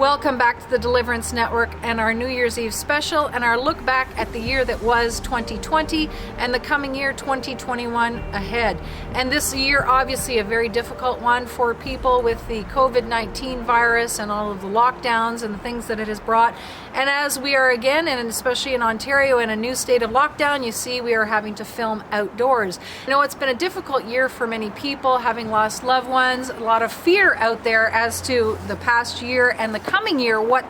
Welcome back to the Deliverance Network and our New Year's Eve special and our look back at the year that was 2020 and the coming year 2021 ahead. And this year, obviously a very difficult one for people with the COVID-19 virus and all of the lockdowns and the things that it has brought. And as we are again, and especially in Ontario, in a new state of lockdown, you see we are having to film outdoors. You know, it's been a difficult year for many people, having lost loved ones, a lot of fear out there as to the past year and the coming year, what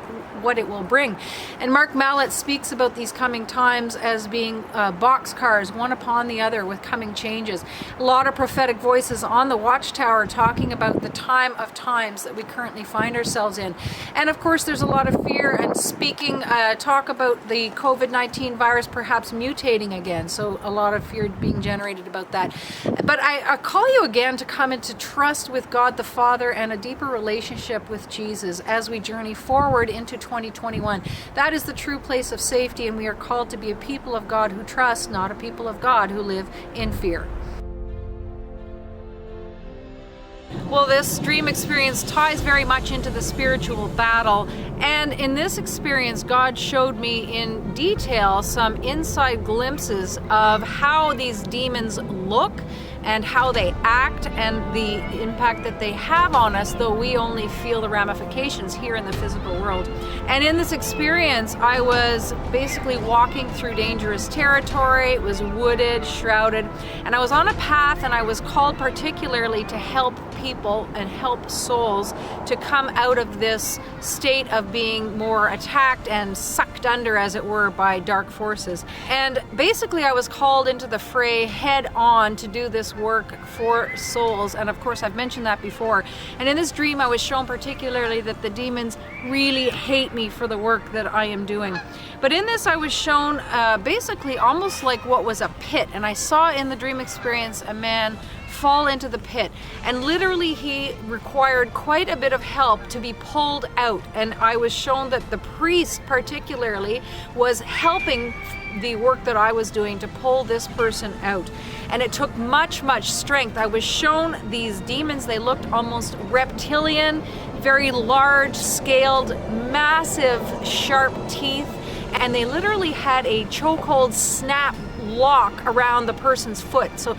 it will bring. And Mark Mallett speaks about these coming times as being boxcars, one upon the other, with coming changes. A lot of prophetic voices on the watchtower talking about the time of times that we currently find ourselves in. And of course, there's a lot of fear and speaking, talk about the COVID-19 virus perhaps mutating again. So a lot of fear being generated about that. But I call you again to come into trust with God the Father and a deeper relationship with Jesus as we journey forward into 2021. That is the true place of safety, and we are called to be a people of God who trust, not a people of God who live in fear. Well, this dream experience ties very much into the spiritual battle, and in this experience God showed me in detail some inside glimpses of how these demons look and how they act and the impact that they have on us, though we only feel the ramifications here in the physical world. And in this experience, I was basically walking through dangerous territory. It was wooded, shrouded, and I was on a path, and I was called particularly to help people and help souls to come out of this state of being more attacked and sucked under, as it were, by dark forces. And basically I was called into the fray head on to do this work for souls, and of course I've mentioned that before. And in this dream I was shown particularly that the demons really hate me for the work that I am doing. But in this I was shown basically almost like what was a pit, and I saw in the dream experience a man fall into the pit, and literally he required quite a bit of help to be pulled out. And I was shown that the priest particularly was helping the work that I was doing to pull this person out, and it took much strength. I was shown these demons. They looked almost reptilian, very large scaled, massive sharp teeth, and they literally had a chokehold snap lock around the person's foot. So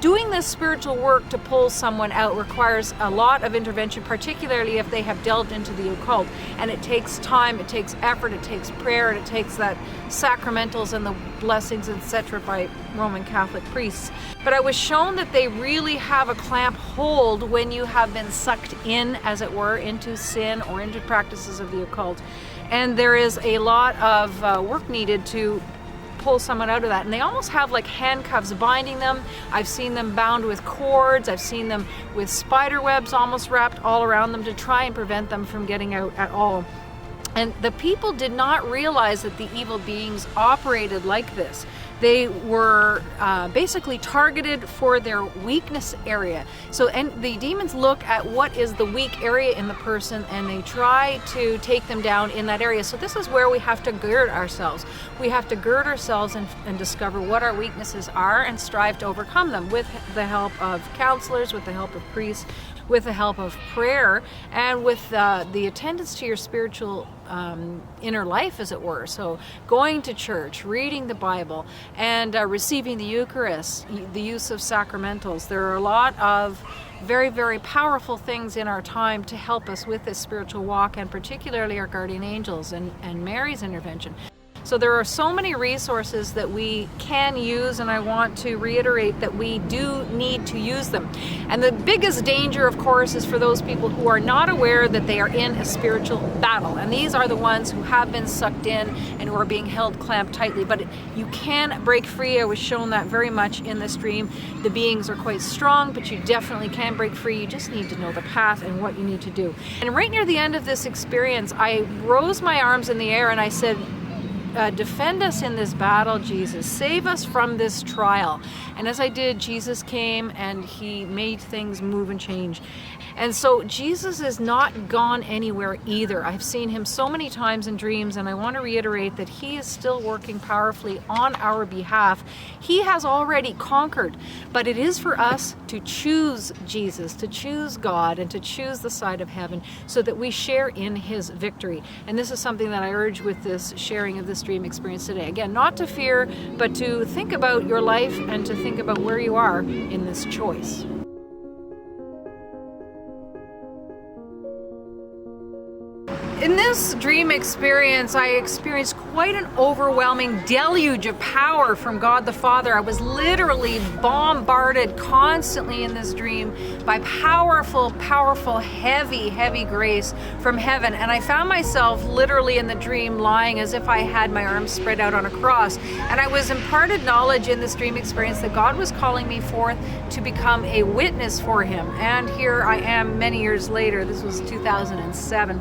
doing this spiritual work to pull someone out requires a lot of intervention, particularly if they have delved into the occult. And it takes time, it takes effort, it takes prayer, and it takes that sacramentals and the blessings, etc. by Roman Catholic priests. But I was shown that they really have a clamp hold when you have been sucked in, as it were, into sin or into practices of the occult. And there is a lot of work needed to pull someone out of that, and they almost have like handcuffs binding them. I've seen them bound with cords. I've seen them with spider webs almost wrapped all around them to try and prevent them from getting out at all. And the people did not realize that the evil beings operated like this. They were basically targeted for their weakness area. So, and the demons look at what is the weak area in the person, and they try to take them down in that area. So this is where we have to gird ourselves. We have to gird ourselves and discover what our weaknesses are and strive to overcome them with the help of counselors, with the help of priests, with the help of prayer, and with the attendance to your spiritual inner life, as it were. So going to church, reading the Bible, and receiving the Eucharist, the use of sacramentals. There are a lot of very powerful things in our time to help us with this spiritual walk, and particularly our guardian angels and Mary's intervention. So there are so many resources that we can use, and I want to reiterate that we do need to use them. And the biggest danger, of course, is for those people who are not aware that they are in a spiritual battle. And these are the ones who have been sucked in and who are being held clamped tightly. But you can break free. I was shown that very much in this dream. The beings are quite strong, but you definitely can break free. You just need to know the path and what you need to do. And right near the end of this experience, I rose my arms in the air and I said, defend us in this battle, Jesus. Save us from this trial. And as I did, Jesus came and he made things move and change. And so Jesus is not gone anywhere either. I've seen him so many times in dreams, and I want to reiterate that he is still working powerfully on our behalf. He has already conquered, but it is for us to choose Jesus, to choose God, and to choose the side of heaven so that we share in his victory. And this is something that I urge with this sharing of this dream experience today. Again, not to fear, but to think about your life and to think about where you are in this choice. In this dream experience, I experienced quite an overwhelming deluge of power from God the Father. I was literally bombarded constantly in this dream by powerful, heavy grace from heaven. And I found myself literally in the dream lying as if I had my arms spread out on a cross. And I was imparted knowledge in this dream experience that God was calling me forth to become a witness for him. And here I am many years later. This was 2007.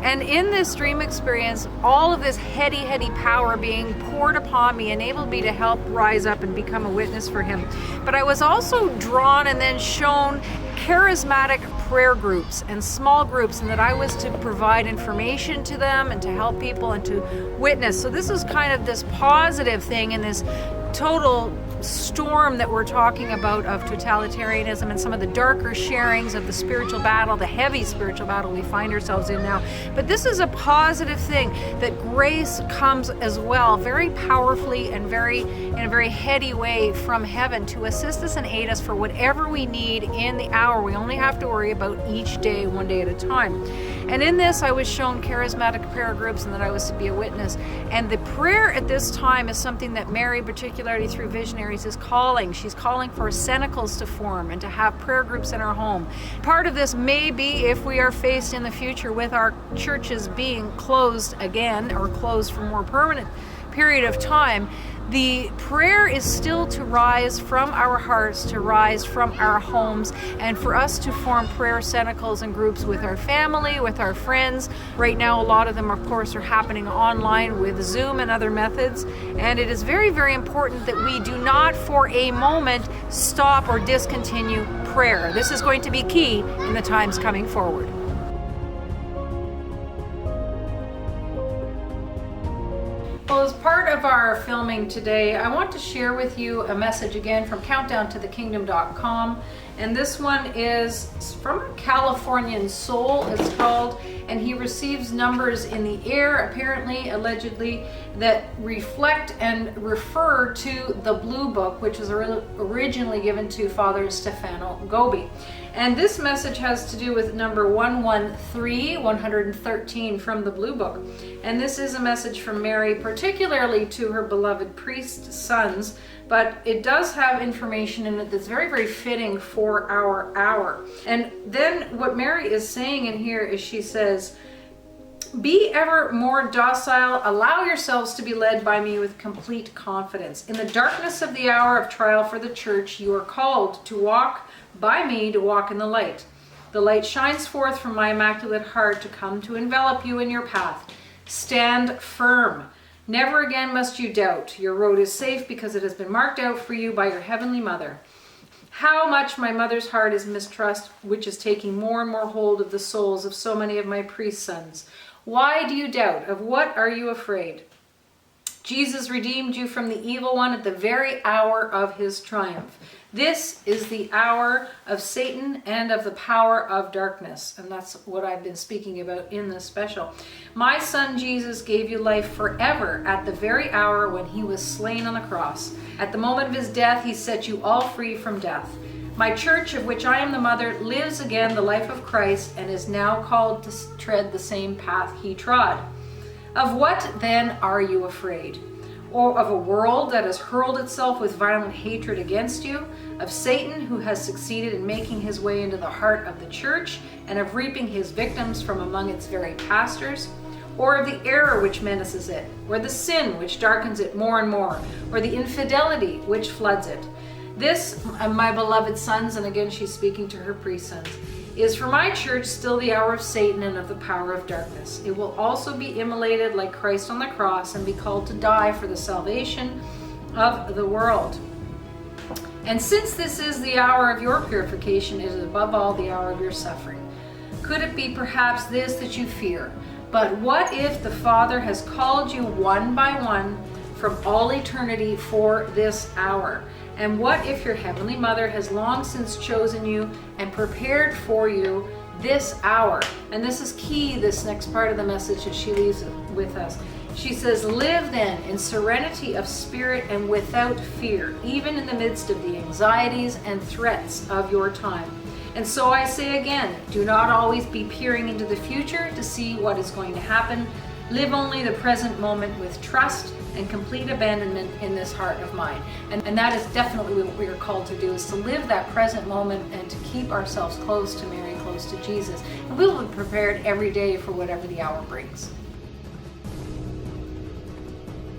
And in this dream experience, all of this heady power being poured upon me enabled me to help rise up and become a witness for him. But I was also drawn and then shown charismatic prayer groups and small groups, and that I was to provide information to them and to help people and to witness. So this is kind of this positive thing in this total storm that we're talking about of totalitarianism and some of the darker sharings of the spiritual battle, the heavy spiritual battle we find ourselves in now. But this is a positive thing, that grace comes as well, very powerfully and in a very heady way from heaven to assist us and aid us for whatever we need in the hour. We only have to worry about each day, one day at a time. And in this, I was shown charismatic prayer groups and that I was to be a witness. And the prayer at this time is something that Mary, particularly through visionaries, is calling. She's calling for cenacles to form and to have prayer groups in our home. Part of this may be if we are faced in the future with our churches being closed again, or closed for more permanent period of time. The prayer is still to rise from our hearts, to rise from our homes, and for us to form prayer cenacles and groups with our family, with our friends. Right now, a lot of them, of course, are happening online with Zoom and other methods. And it is very important that we do not for a moment stop or discontinue prayer. This is going to be key in the times coming forward. Well, as part of our filming today, I want to share with you a message again from countdowntothekingdom.com. And this one is from a Californian soul, it's called, and he receives numbers in the air, apparently, allegedly, that reflect and refer to the Blue Book, which was originally given to Father Stefano Gobi. And this message has to do with number 113 from the Blue Book. And this is a message from Mary, particularly to her beloved priest sons, but it does have information in it that's very fitting for our hour. And then what Mary is saying in here is, she says, "Be ever more docile, allow yourselves to be led by me with complete confidence. In the darkness of the hour of trial for the church, you are called to walk by me, to walk in the light. The light shines forth from my immaculate heart to come to envelop you in your path. Stand firm. Never again must you doubt. Your road is safe because it has been marked out for you by your heavenly mother. How much my mother's heart is mistrust, which is taking more and more hold of the souls of so many of my priest sons. Why do you doubt? Of what are you afraid? Jesus redeemed you from the evil one at the very hour of his triumph. This is the hour of Satan and of the power of darkness." And that's what I've been speaking about in this special. "My son Jesus gave you life forever at the very hour when he was slain on the cross. At the moment of his death, he set you all free from death. My church, of which I am the mother, lives again the life of Christ and is now called to tread the same path he trod. Of what then are you afraid? Or of a world that has hurled itself with violent hatred against you? Of Satan, who has succeeded in making his way into the heart of the church and of reaping his victims from among its very pastors? Or of the error which menaces it? Or the sin which darkens it more and more? Or the infidelity which floods it? This, my beloved sons," and again she's speaking to her priest sons, Is for my church still the hour of Satan and of the power of darkness? It will also be immolated like Christ on the cross and be called to die for the salvation of the world. And since this is the hour of your purification, it is above all the hour of your suffering. Could it be perhaps this that you fear? But what if the Father has called you one by one from all eternity for this hour? And what if your Heavenly Mother has long since chosen you and prepared for you this hour? And this is key, this next part of the message that she leaves with us. She says, live then in serenity of spirit and without fear, even in the midst of the anxieties and threats of your time. And so I say again, do not always be peering into the future to see what is going to happen. Live only the present moment with trust and complete abandonment in this heart of mine. And that is definitely what we are called to do, is to live that present moment and to keep ourselves close to Mary, close to Jesus. And we will be prepared every day for whatever the hour brings.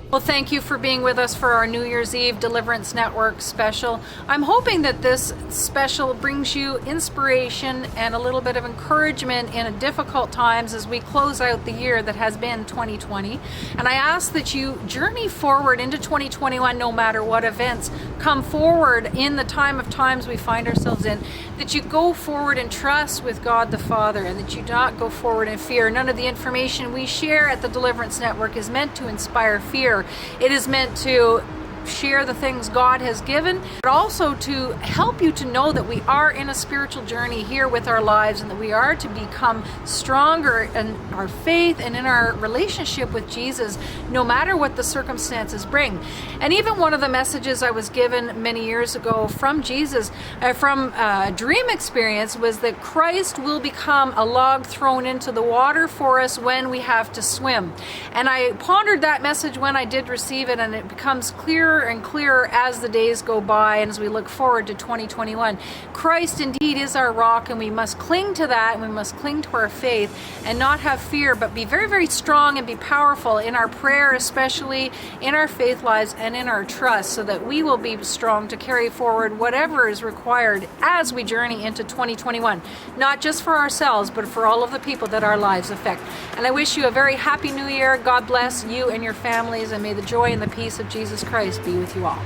Well, thank you for being with us for our New Year's Eve Deliverance Network special. I'm hoping that this special brings you inspiration and a little bit of encouragement in difficult times as we close out the year that has been 2020. And I ask that you journey forward into 2021 no matter what events come forward in the time of times we find ourselves in, that you go forward in trust with God the Father, and that you not go forward in fear. None of the information we share at the Deliverance Network is meant to inspire fear. It is meant to share the things God has given, but also to help you to know that we are in a spiritual journey here with our lives, and that we are to become stronger in our faith and in our relationship with Jesus, no matter what the circumstances bring. And even one of the messages I was given many years ago from Jesus, from a dream experience, was that Christ will become a log thrown into the water for us when we have to swim. And I pondered that message when I did receive it, and it becomes clearer and clearer as the days go by and as we look forward to 2021. Christ indeed is our rock, and we must cling to that, and we must cling to our faith and not have fear, but be very, very strong and be powerful in our prayer, especially in our faith lives and in our trust, so that we will be strong to carry forward whatever is required as we journey into 2021, not just for ourselves, but for all of the people that our lives affect. And I wish you a very happy new year. God bless you and your families, and may the joy and the peace of Jesus Christ be with you all.